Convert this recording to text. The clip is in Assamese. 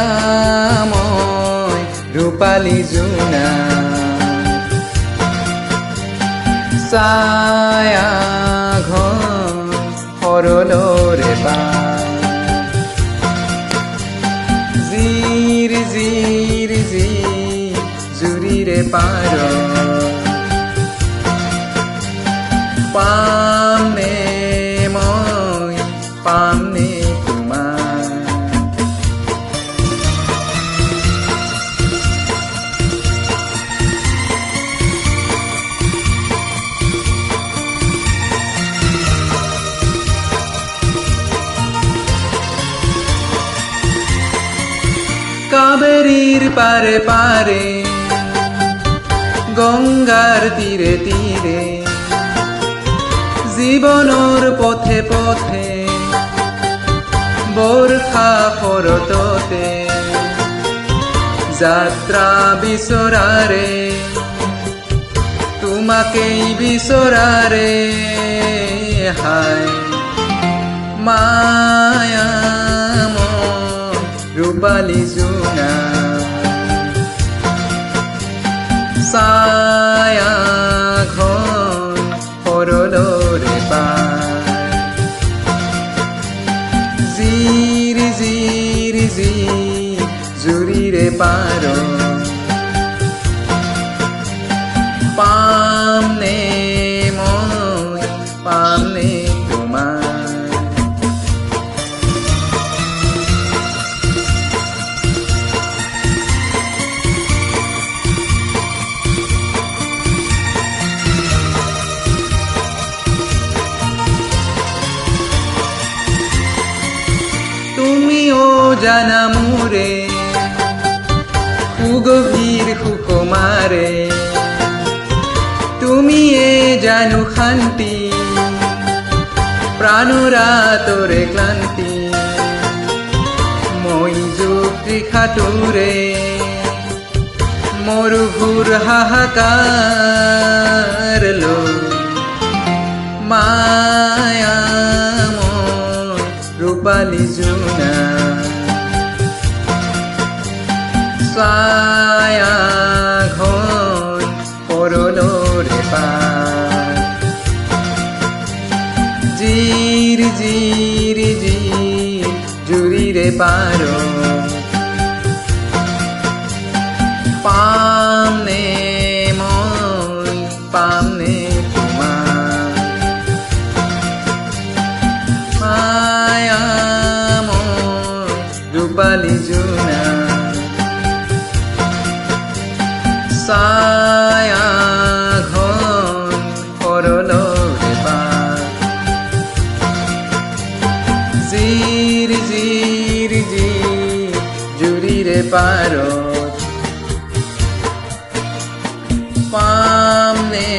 মায়াময় ৰূপালী জোনা ছায়া ঘন সৰলৰে পাৰ জিৰ জিৰ জিৰ জুৰিৰে পাৰ পামনে মই পামনে তোমাৰ কাবেৰীৰ পাৰে পাৰে গংগাৰ তীৰে তীৰে জীৱনৰ পথে পথে বৰ্ষা শৰততে যাত্ৰা বিচৰাৰে তোমাকেই বিচৰাৰে হায় মায়াময় ৰূপালী জোনা ছায়া ঘন সৰলৰে পাৰ জিৰ জিৰ জিৰ জুৰিৰে পাৰ পামনে মই পামনে তোমাৰ তুমিও জানা মোৰে সুগভীৰ সুকুমাৰে তুমিয়ে জানো শান্তি প্ৰাণৰা তোৰে ক্লান্তি মই যুক্তি খাতুৰে মৰুভূৰ হাহাকাৰ লৈ মায়াময় ৰূপালী জোনা ছায়া ঘন সৰলৰে পাৰ জিৰ জিৰ জিৰ জুৰিৰে পাৰ পামনে মই পামনে তোমাৰ মায়াময় ৰূপালী জোনা ছায়া ঘন সৰলৰে পাৰ জিৰ জিৰ জিৰ জুৰিৰে পাৰত পামনে